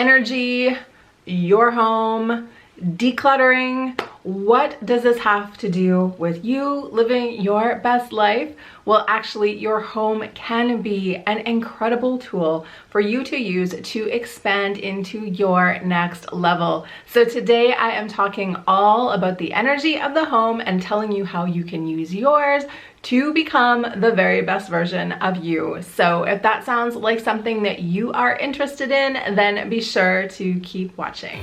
energy, your home, decluttering. What does this have to do with you living your best life? Well, actually, your home can be an incredible tool for you to use to expand into your next level. So today I am talking all about the energy of the home and telling you how you can use yours to become the very best version of you. So if that sounds like something that you are interested in, then be sure to keep watching.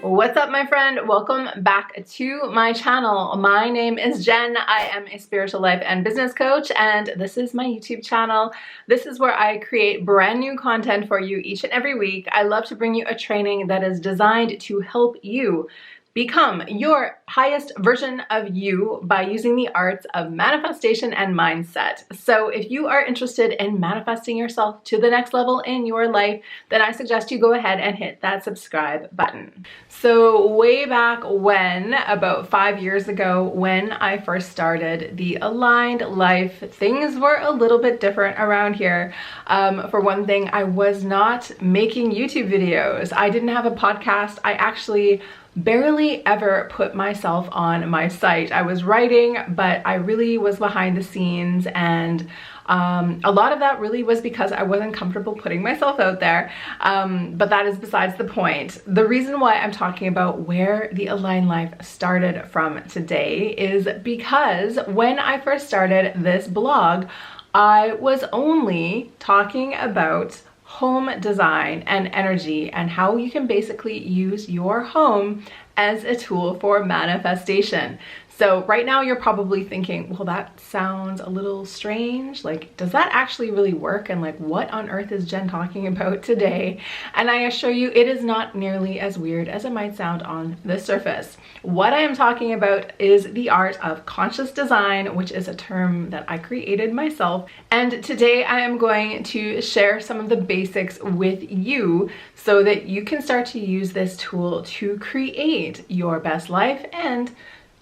What's up, my friend? Welcome back to my channel. My name is Jen. I am a spiritual life and business coach, and this is my YouTube channel. This is where I create brand new content for you each and every week. I love to bring you a training that is designed to help you become your highest version of you by using the arts of manifestation and mindset. So if you are interested in manifesting yourself to the next level in your life, then I suggest you go ahead and hit that subscribe button. So way back when, about 5 years ago, when I first started the Aligned Life, things were a little bit different around here. For one thing, I was not making YouTube videos. I didn't have a podcast. I actually barely ever put myself on my site. I was writing, but I really was behind the scenes, and a lot of that really was because I wasn't comfortable putting myself out there, but that is besides the point. The reason why I'm talking about where the Aligned Life started from today is because when I first started this blog, I was only talking about home design and energy and how you can basically use your home as a tool for manifestation. So right now you're probably thinking, well, that sounds a little strange. Like, does that actually really work? And like, what on earth is Jen talking about today? And I assure you, it is not nearly as weird as it might sound on the surface. What I am talking about is the art of conscious design, which is a term that I created myself. And today I am going to share some of the basics with you so that you can start to use this tool to create your best life and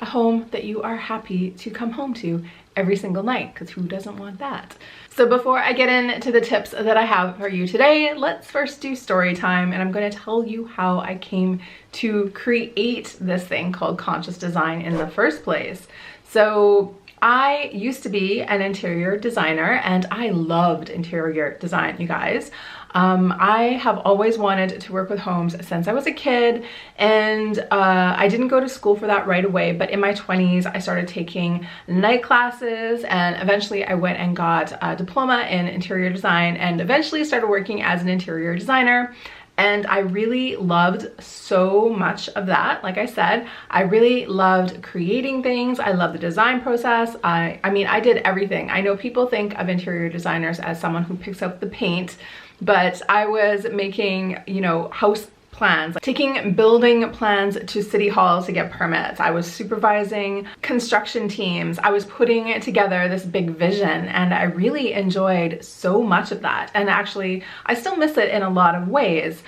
a home that you are happy to come home to every single night, because who doesn't want that? So before I get into the tips that I have for you today, let's first do story time, and I'm going to tell you how I came to create this thing called conscious design in the first place. So I used to be an interior designer, and I loved interior design, you guys. I have always wanted to work with homes since I was a kid, and I didn't go to school for that right away, but in my 20s I started taking night classes, and eventually I went and got a diploma in interior design and eventually started working as an interior designer. And I really loved so much of that. Like I said, I really loved creating things. I love the design process. I mean, I did everything. I know people think of interior designers as someone who picks up the paint, but I was making, you know, house plans, taking building plans to city halls to get permits. I was supervising construction teams. I was putting together this big vision, and I really enjoyed so much of that. And actually, I still miss it in a lot of ways.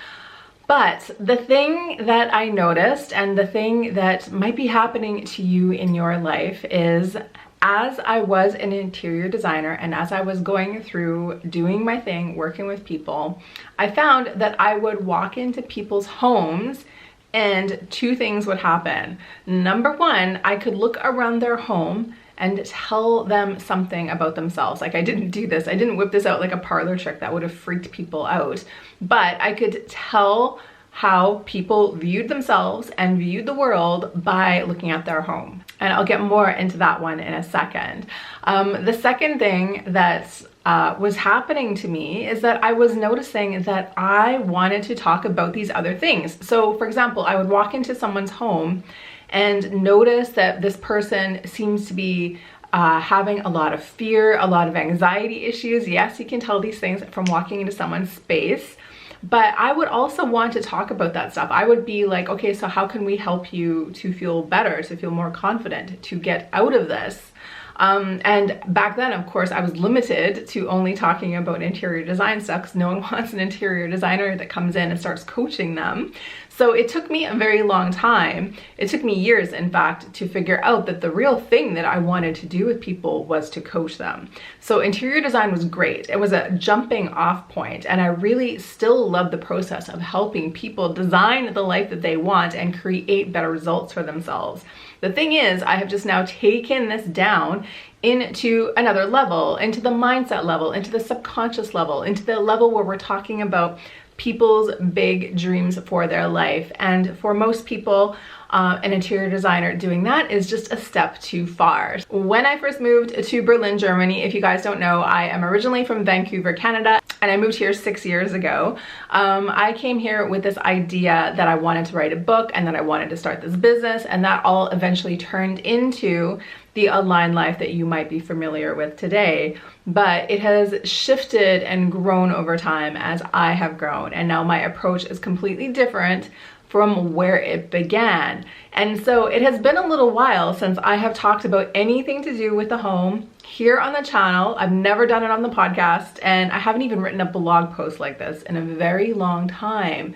But the thing that I noticed, and the thing that might be happening to you in your life, is as I was an interior designer and as I was going through doing my thing, working with people, I found that I would walk into people's homes and two things would happen. Number one, I could look around their home and tell them something about themselves. Like, I didn't do this. I didn't whip this out like a parlor trick that would have freaked people out. But I could tell how people viewed themselves and viewed the world by looking at their home. And I'll get more into that one in a second. The second thing that was happening to me is that I was noticing that I wanted to talk about these other things. So for example, I would walk into someone's home and notice that this person seems to be having a lot of fear, a lot of anxiety issues. Yes, you can tell these things from walking into someone's space. But I would also want to talk about that stuff. I would be like, okay, so how can we help you to feel better, to feel more confident, to get out of this? And back then, of course, I was limited to only talking about interior design stuff because no one wants an interior designer that comes in and starts coaching them. So So it took me a very long time. It took me years, in fact, to figure out that the real thing that I wanted to do with people was to coach them. So interior design was great. It was a jumping off point, and I really still love the process of helping people design the life that they want and create better results for themselves. The thing is, I have just now taken this down into another level, into the mindset level, into the subconscious level, into the level where we're talking about people's big dreams for their life. And for most people, an interior designer doing that is just a step too far. When I first moved to Berlin, Germany, if you guys don't know, I am originally from Vancouver, Canada, and I moved here 6 years ago. I came here with this idea that I wanted to write a book and that I wanted to start this business, and that all eventually turned into the online life that you might be familiar with today. But it has shifted and grown over time as I have grown, and now my approach is completely different from where it began. And so it has been a little while since I have talked about anything to do with the home here on the channel. I've never done it on the podcast, and I haven't even written a blog post like this in a very long time.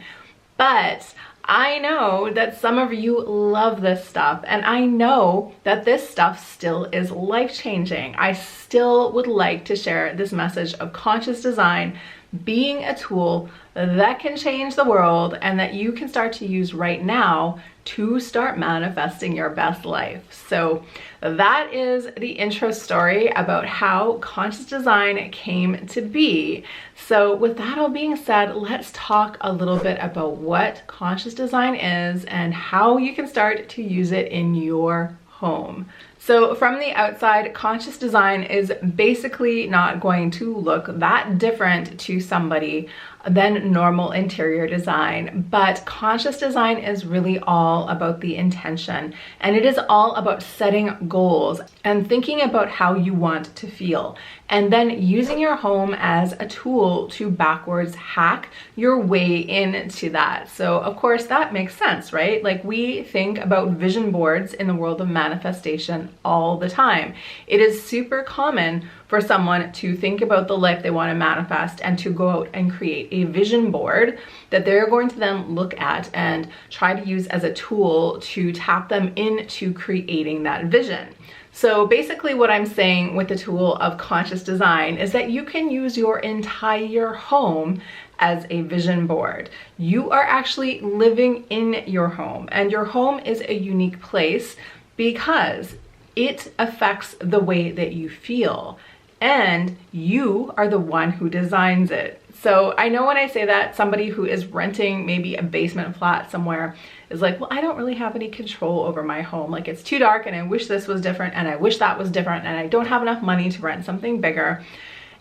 But I know that some of you love this stuff, and I know that this stuff still is life-changing. I still would like to share this message of conscious design being a tool that can change the world and that you can start to use right now to start manifesting your best life. So that is the intro story about how conscious design came to be. So with that all being said, let's talk a little bit about what conscious design is and how you can start to use it in your home. So from the outside, conscious design is basically not going to look that different to somebody than normal interior design, but conscious design is really all about the intention, and it is all about setting goals and thinking about how you want to feel, and then using your home as a tool to backwards hack your way into that. So of course that makes sense, right? Like, we think about vision boards in the world of manifestation all the time. It is super common for someone to think about the life they want to manifest and to go out and create a vision board that they're going to then look at and try to use as a tool to tap them into creating that vision. So basically what I'm saying with the tool of conscious design is that you can use your entire home as a vision board. You are actually living in your home, and your home is a unique place because it affects the way that you feel, and you are the one who designs it. So I know when I say that, somebody who is renting maybe a basement flat somewhere is like, well, I don't really have any control over my home. Like, it's too dark and I wish this was different and I wish that was different and I don't have enough money to rent something bigger.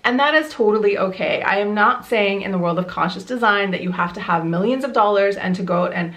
And that is totally okay. I am not saying in the world of conscious design that you have to have millions of dollars and to go out and,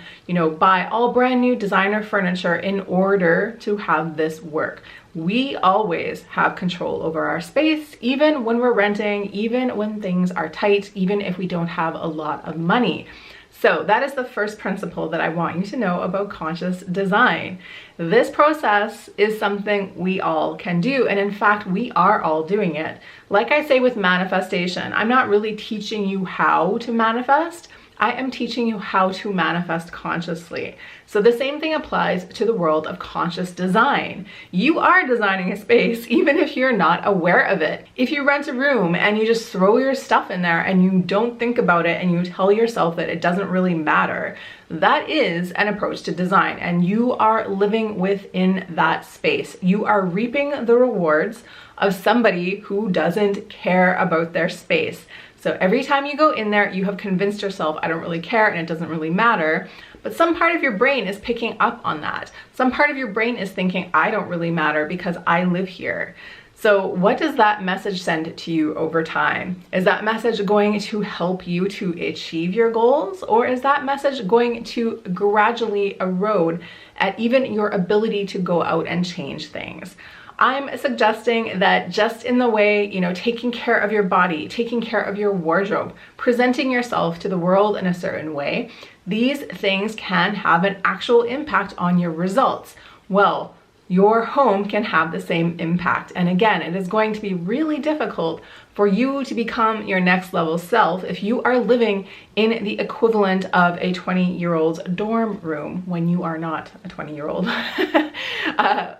buy all brand new designer furniture in order to have this work. We always have control over our space, even when we're renting, even when things are tight, even if we don't have a lot of money. So that is the first principle that I want you to know about conscious design. This process is something we all can do, and in fact, we are all doing it. Like I say with manifestation, I'm not really teaching you how to manifest. I am teaching you how to manifest consciously. So the same thing applies to the world of conscious design. You are designing a space even if you're not aware of it. If you rent a room and you just throw your stuff in there and you don't think about it and you tell yourself that it doesn't really matter, that is an approach to design, and you are living within that space. You are reaping the rewards of somebody who doesn't care about their space. So every time you go in there, you have convinced yourself, I don't really care and it doesn't really matter. But some part of your brain is picking up on that. Some part of your brain is thinking, I don't really matter because I live here. So what does that message send to you over time? Is that message going to help you to achieve your goals? Or is that message going to gradually erode at even your ability to go out and change things? I'm suggesting that just in the way, taking care of your body, taking care of your wardrobe, presenting yourself to the world in a certain way, these things can have an actual impact on your results. Well, your home can have the same impact. And again, it is going to be really difficult for you to become your next level self, if you are living in the equivalent of a 20-year-old's dorm room when you are not a 20-year-old.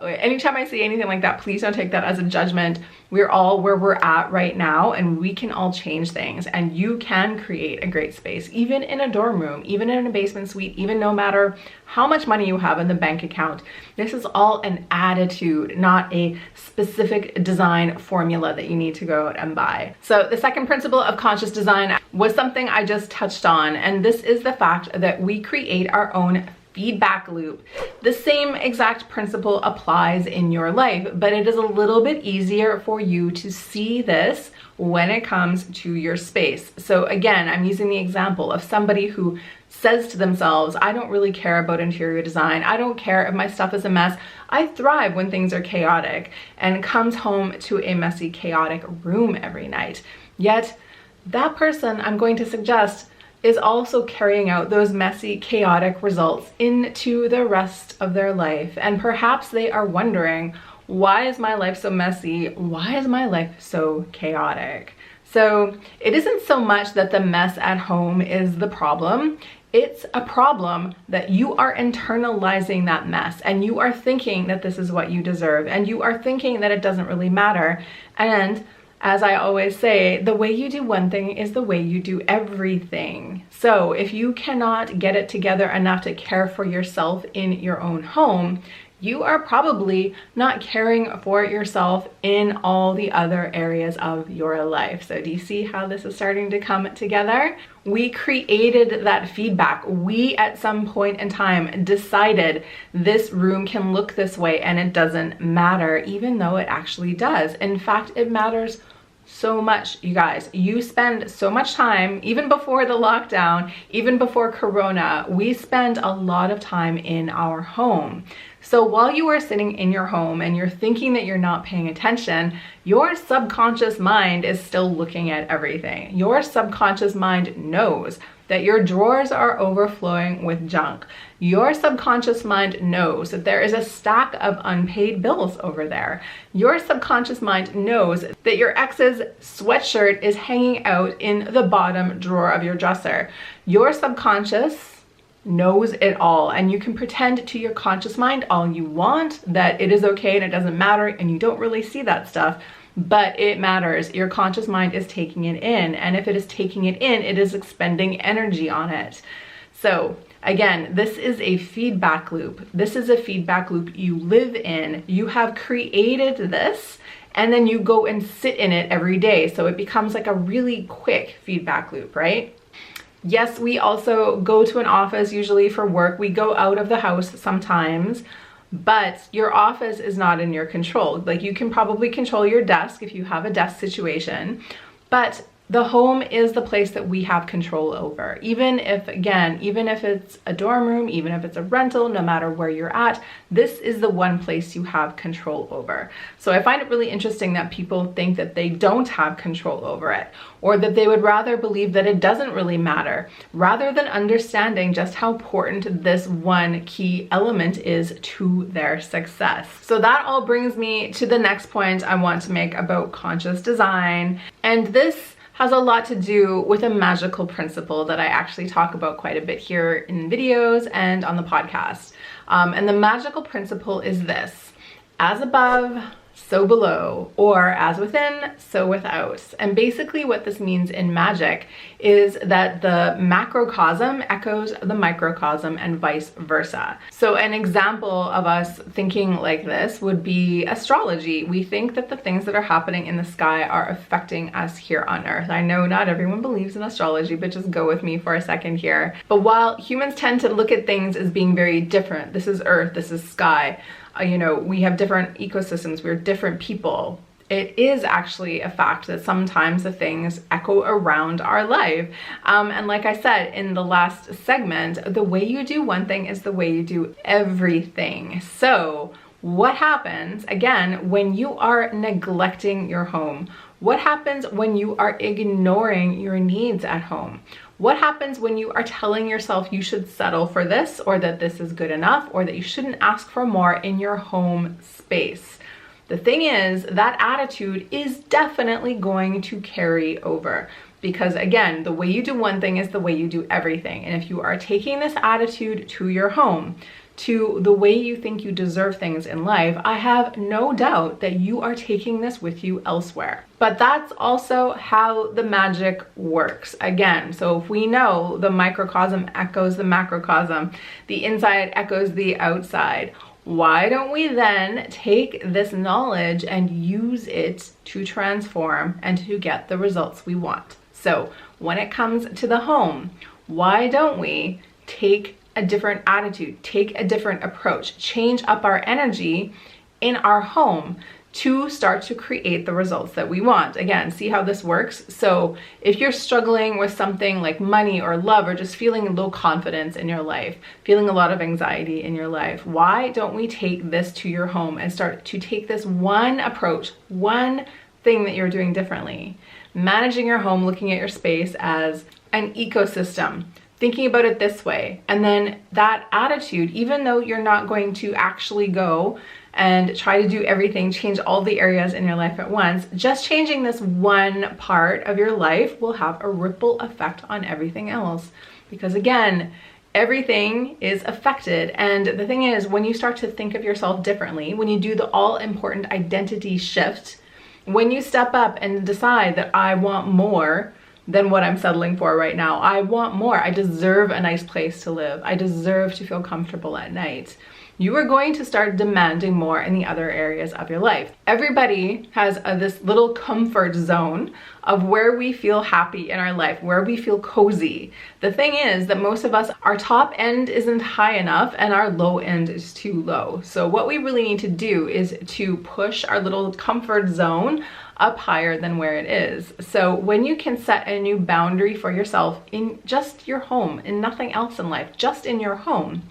Anytime I say anything like that, please don't take that as a judgment. We're all where we're at right now, and we can all change things, and you can create a great space, even in a dorm room, even in a basement suite, even no matter how much money you have in the bank account. This is all an attitude, not a specific design formula that you need to go out and buy. So the second principle of conscious design was something I just touched on, and this is the fact that we create our own feedback loop. The same exact principle applies in your life, but it is a little bit easier for you to see this when it comes to your space. So again, I'm using the example of somebody who says to themselves, I don't really care about interior design. I don't care if my stuff is a mess. I thrive when things are chaotic, and comes home to a messy, chaotic room every night. Yet that person, I'm going to suggest, is also carrying out those messy, chaotic results into the rest of their life. And perhaps they are wondering, why is my life so messy? Why is my life so chaotic? So it isn't so much that the mess at home is the problem. It's a problem that you are internalizing that mess, and you are thinking that this is what you deserve, and you are thinking that it doesn't really matter. And as I always say, the way you do one thing is the way you do everything. So if you cannot get it together enough to care for yourself in your own home, you are probably not caring for yourself in all the other areas of your life. So do you see how this is starting to come together? We created that feedback. We, at some point in time, decided this room can look this way and it doesn't matter, even though it actually does. In fact, it matters so much, you guys. You spend so much time, even before the lockdown, even before Corona, we spend a lot of time in our home. So while you are sitting in your home and you're thinking that you're not paying attention, your subconscious mind is still looking at everything. Your subconscious mind knows that your drawers are overflowing with junk. Your subconscious mind knows that there is a stack of unpaid bills over there. Your subconscious mind knows that your ex's sweatshirt is hanging out in the bottom drawer of your dresser. Your subconscious knows it all, and you can pretend to your conscious mind all you want that it is okay and it doesn't matter and you don't really see that stuff, but it matters. Your conscious mind is taking it in, and if it is taking it in, it is expending energy on it. So again, this is a feedback loop. This is a feedback loop you live in. You have created this, and then you go and sit in it every day. So it becomes like a really quick feedback loop, right? Yes, we also go to an office usually for work. We go out of the house sometimes, but your office is not in your control. Like, you can probably control your desk if you have a desk situation, but the home is the place that we have control over. Even if it's a dorm room, even if it's a rental, no matter where you're at, this is the one place you have control over. So I find it really interesting that people think that they don't have control over it, or that they would rather believe that it doesn't really matter, rather than understanding just how important this one key element is to their success. So that all brings me to the next point I want to make about conscious design. And this has a lot to do with a magical principle that I actually talk about quite a bit here in videos and on the podcast. And the magical principle is this: as above, so below, or as within, so without. And basically what this means in magic is that the macrocosm echoes the microcosm and vice versa. So an example of us thinking like this would be astrology. We think that the things that are happening in the sky are affecting us here on Earth. I know not everyone believes in astrology, but just go with me for a second here. But while humans tend to look at things as being very different, this is Earth, this is sky, we have different ecosystems, we're different people. It is actually a fact that sometimes the things echo around our life. And like I said in the last segment, the way you do one thing is the way you do everything. So what happens, again, when you are neglecting your home? What happens when you are ignoring your needs at home? What happens when you are telling yourself you should settle for this, or that this is good enough, or that you shouldn't ask for more in your home space? The thing is, that attitude is definitely going to carry over. Because again, the way you do one thing is the way you do everything. And if you are taking this attitude to your home, to the way you think you deserve things in life, I have no doubt that you are taking this with you elsewhere. But that's also how the magic works. Again, so if we know the microcosm echoes the macrocosm, the inside echoes the outside, why don't we then take this knowledge and use it to transform and to get the results we want? So when it comes to the home, why don't we take a different attitude, take a different approach, change up our energy in our home to start to create the results that we want? Again, see how this works? So if you're struggling with something like money or love, or just feeling low confidence in your life, feeling a lot of anxiety in your life, why don't we take this to your home and start to take this one approach, one thing that you're doing differently? Managing your home, looking at your space as an ecosystem, thinking about it this way. And then that attitude, even though you're not going to actually go and try to do everything, change all the areas in your life at once, just changing this one part of your life will have a ripple effect on everything else. Because again, everything is affected. And the thing is, when you start to think of yourself differently, when you do the all-important identity shift, when you step up and decide that I want more than what I'm settling for right now. I want more. I deserve a nice place to live. I deserve to feel comfortable at night. You are going to start demanding more in the other areas of your life. Everybody has this little comfort zone of where we feel happy in our life, where we feel cozy. The thing is that most of us, our top end isn't high enough and our low end is too low. So what we really need to do is to push our little comfort zone up higher than where it is. So when you can set a new boundary for yourself in just your home, in nothing else in life, just in your home,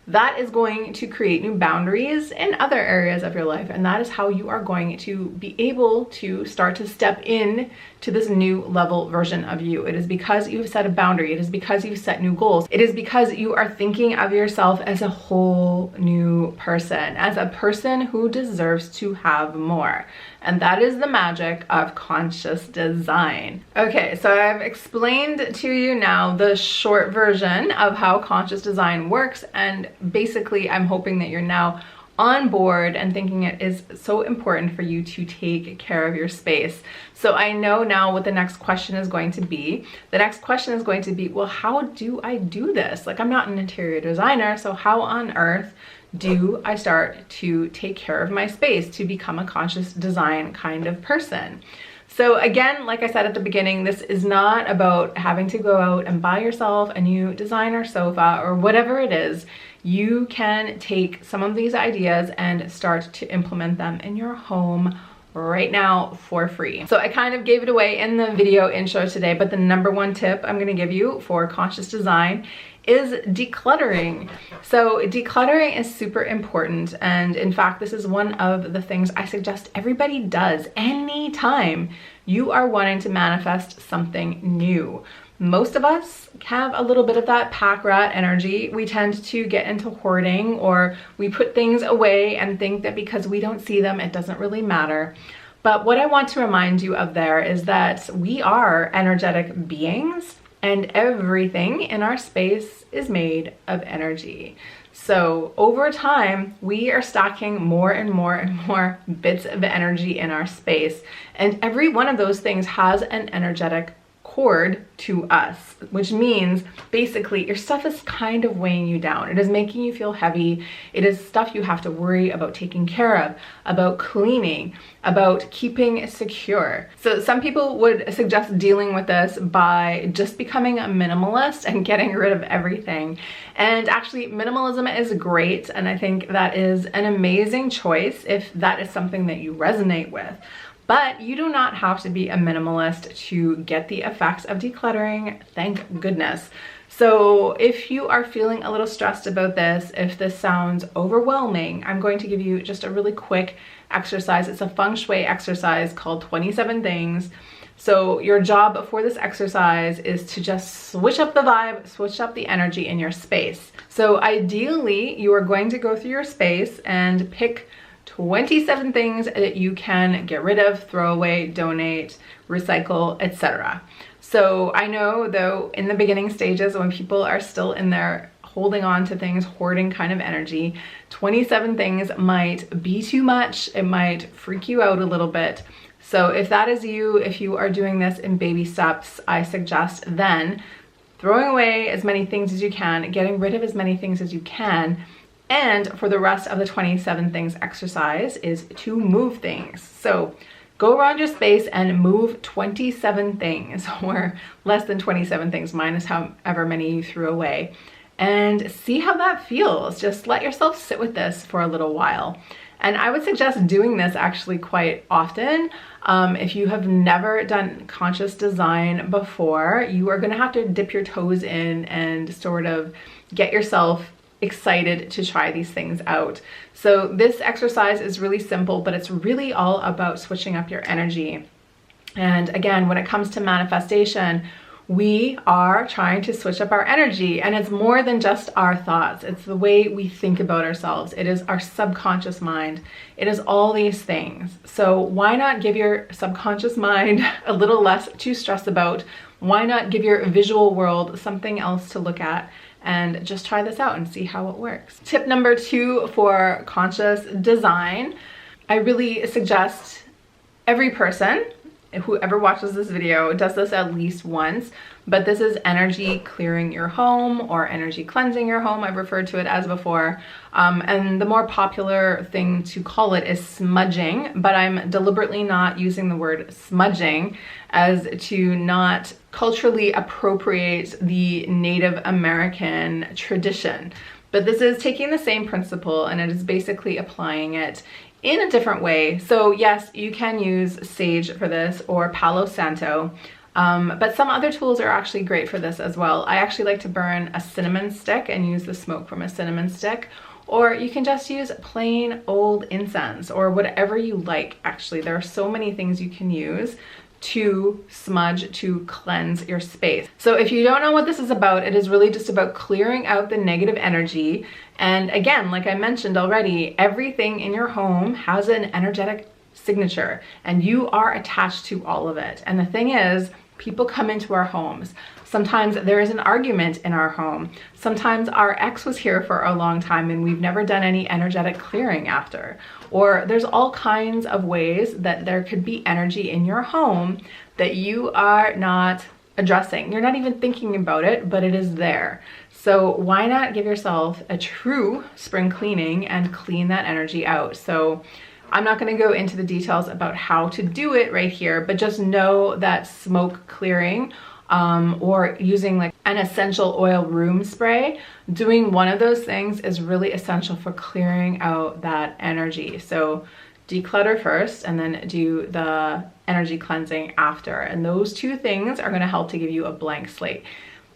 that is going to create new boundaries in other areas of your life. And that is how you are going to be able to start to step in to this new level version of you. It is because you've set a boundary. It is because you've set new goals. It is because you are thinking of yourself as a whole new person, as a person who deserves to have more. And that is the magic of conscious design. Okay, so I've explained to you now the short version of how conscious design works. And basically, I'm hoping that you're now on board and thinking it is so important for you to take care of your space. So I know now what the next question is going to be. The next question is going to be, well, how do I do this? Like, I'm not an interior designer, so how on earth do I start to take care of my space to become a conscious design kind of person? So again, like I said at the beginning, this is not about having to go out and buy yourself a new designer sofa or whatever it is. You can take some of these ideas and start to implement them in your home right now for free. So I kind of gave it away in the video intro today, but the number one tip I'm going to give you for conscious design is decluttering. So decluttering is super important. And in fact, this is one of the things I suggest everybody does anytime you are wanting to manifest something new. Most of us have a little bit of that pack rat energy. We tend to get into hoarding, or we put things away and think that because we don't see them, it doesn't really matter. But what I want to remind you of there is that we are energetic beings, and everything in our space is made of energy. So over time, we are stacking more and more and more bits of energy in our space. And every one of those things has an energetic cord to us, which means basically your stuff is kind of weighing you down. It is making you feel heavy. It is stuff you have to worry about taking care of, about cleaning, about keeping secure. So some people would suggest dealing with this by just becoming a minimalist and getting rid of everything. And actually, minimalism is great, and I think that is an amazing choice if that is something that you resonate with. But you do not have to be a minimalist to get the effects of decluttering, thank goodness. So if you are feeling a little stressed about this, if this sounds overwhelming, I'm going to give you just a really quick exercise. It's a feng shui exercise called 27 Things. So your job for this exercise is to just switch up the vibe, switch up the energy in your space. So ideally, you are going to go through your space and pick 27 things that you can get rid of, throw away, donate, recycle, etc. So I know though in the beginning stages when people are still in their holding on to things, hoarding kind of energy, 27 things might be too much. It might freak you out a little bit. So if that is you, if you are doing this in baby steps, I suggest then throwing away as many things as you can, getting rid of as many things as you can. And for the rest of the 27 things exercise is to move things. So go around your space and move 27 things, or less than 27 things minus however many you threw away, and see how that feels. Just let yourself sit with this for a little while. And I would suggest doing this actually quite often. If you have never done conscious design before, you are gonna have to dip your toes in and sort of get yourself excited to try these things out. So this exercise is really simple, but it's really all about switching up your energy. And again, when it comes to manifestation, we are trying to switch up our energy, and it's more than just our thoughts. It's the way we think about ourselves. It is our subconscious mind. It is all these things. So why not give your subconscious mind a little less to stress about? Why not give your visual world something else to look at and just try this out and see how it works? Tip number 2 for conscious design. I really suggest every person, whoever watches this video, does this at least once, but this is energy clearing your home or energy cleansing your home. I've referred to it as before. And the more popular thing to call it is smudging, but I'm deliberately not using the word smudging as to not culturally appropriate the Native American tradition. But this is taking the same principle and it is basically applying it in a different way. So yes, you can use sage for this or Palo Santo, but some other tools are actually great for this as well. I actually like to burn a cinnamon stick and use the smoke from a cinnamon stick, or you can just use plain old incense or whatever you like. Actually, there are so many things you can use to smudge, to cleanse your space. So if you don't know what this is about, it is really just about clearing out the negative energy. And again, like I mentioned already, everything in your home has an energetic signature and you are attached to all of it. And the thing is, people come into our homes. Sometimes there is an argument in our home. Sometimes our ex was here for a long time and we've never done any energetic clearing after. Or there's all kinds of ways that there could be energy in your home that you are not addressing. You're not even thinking about it, but it is there. So why not give yourself a true spring cleaning and clean that energy out? So I'm not going to go into the details about how to do it right here, but just know that smoke clearing or using like an essential oil room spray, doing one of those things is really essential for clearing out that energy. So declutter first and then do the energy cleansing after. And those two things are going to help to give you a blank slate.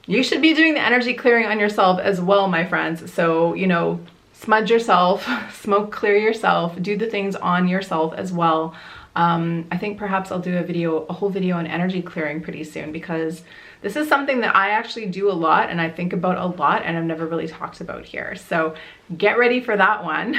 You should be doing the energy clearing on yourself as well, my friends. So, you know, smudge yourself, smoke clear yourself, do the things on yourself as well. I think perhaps I'll do a whole video on energy clearing pretty soon, because this is something that I actually do a lot and I think about a lot and I've never really talked about here. So get ready for that one.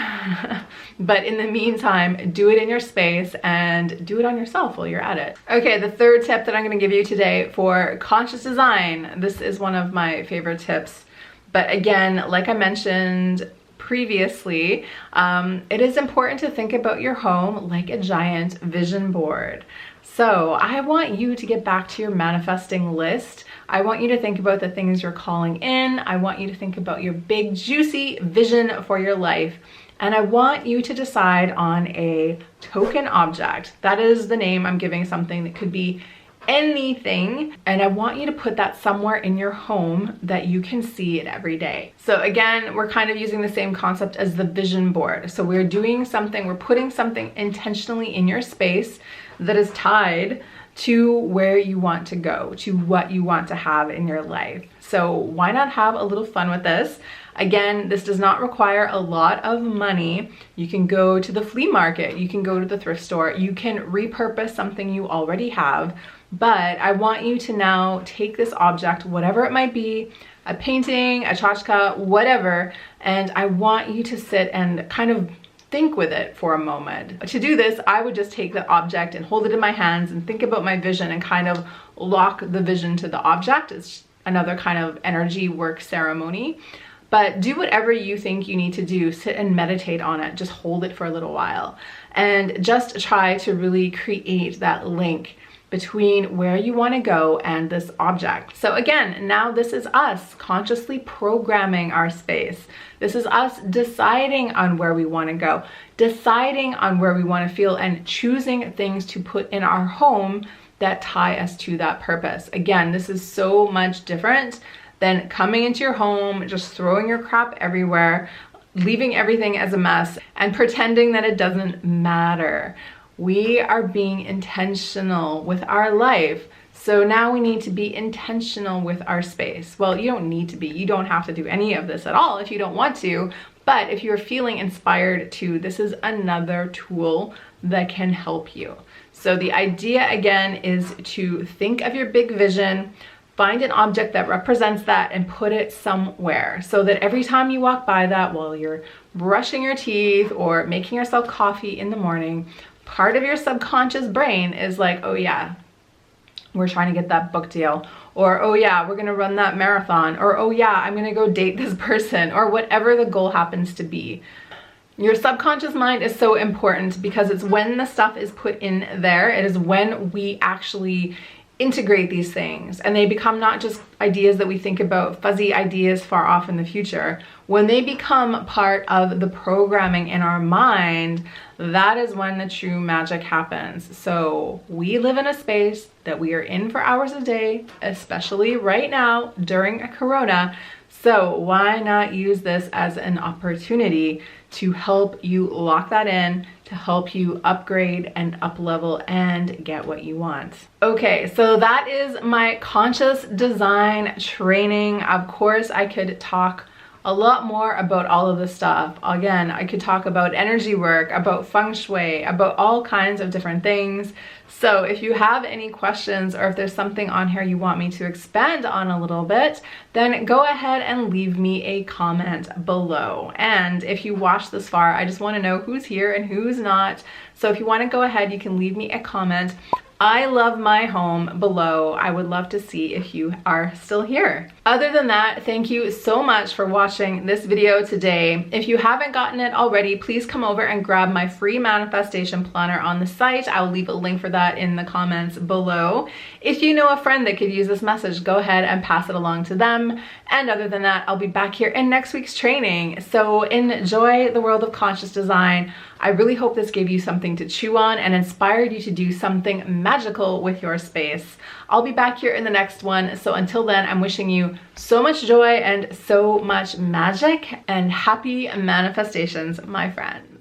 But in the meantime, do it in your space and do it on yourself while you're at it. Okay, the third tip that I'm going to give you today for conscious design. This is one of my favorite tips. But again, like I mentioned previously, it is important to think about your home like a giant vision board. So I want you to get back to your manifesting list. I want you to think about the things you're calling in. I want you to think about your big juicy vision for your life. And I want you to decide on a token object. That is the name I'm giving something that could be anything, and I want you to put that somewhere in your home that you can see it every day. So again, we're kind of using the same concept as the vision board. So we're doing something, we're putting something intentionally in your space that is tied to where you want to go, to what you want to have in your life. So why not have a little fun with this? Again, this does not require a lot of money. You can go to the flea market, you can go to the thrift store, you can repurpose something you already have. But I want you to now take this object, whatever it might be, a painting, a tchotchke, whatever, and I want you to sit and kind of think with it for a moment. To do this, I would just take the object and hold it in my hands and think about my vision and kind of lock the vision to the object. It's another kind of energy work ceremony. But do whatever you think you need to do. Sit and meditate on it. Just hold it for a little while and just try to really create that link between where you want to go and this object. So again, now this is us consciously programming our space. This is us deciding on where we want to go, deciding on where we want to feel, and choosing things to put in our home that tie us to that purpose. Again, this is so much different than coming into your home, just throwing your crap everywhere, leaving everything as a mess, and pretending that it doesn't matter. We are being intentional with our life. So now we need to be intentional with our space. Well, you don't need to be. You don't have to do any of this at all if you don't want to. But if you're feeling inspired to, this is another tool that can help you. So the idea again is to think of your big vision, find an object that represents that and put it somewhere so that every time you walk by that while you're brushing your teeth or making yourself coffee in the morning, part of your subconscious brain is like, oh yeah, we're trying to get that book deal, or oh yeah, we're gonna run that marathon, or oh yeah, I'm gonna go date this person, or whatever the goal happens to be. Your subconscious mind is so important because it's when the stuff is put in there, it is when we actually integrate these things and they become not just ideas that we think about, fuzzy ideas far off in the future. When they become part of the programming in our mind, that is when the true magic happens. So we live in a space that we are in for hours a day, especially right now during a corona. So why not use this as an opportunity to help you lock that in, to help you upgrade and up level and get what you want. Okay, so that is my conscious design training. Of course, I could talk a lot more about all of this stuff. Again, I could talk about energy work, about feng shui, about all kinds of different things. So if you have any questions or if there's something on here you want me to expand on a little bit, then go ahead and leave me a comment below. And if you watched this far, I just want to know who's here and who's not. So if you want to go ahead, you can leave me a comment. I love my home below. I would love to see if you are still here. Other than that, thank you so much for watching this video today. If you haven't gotten it already, please come over and grab my free manifestation planner on the site. I'll leave a link for that in the comments below. If you know a friend that could use this message, go ahead and pass it along to them. And other than that, I'll be back here in next week's training. So enjoy the world of conscious design. I really hope this gave you something to chew on and inspired you to do something magical with your space. I'll be back here in the next one. So until then, I'm wishing you so much joy and so much magic and happy manifestations, my friend.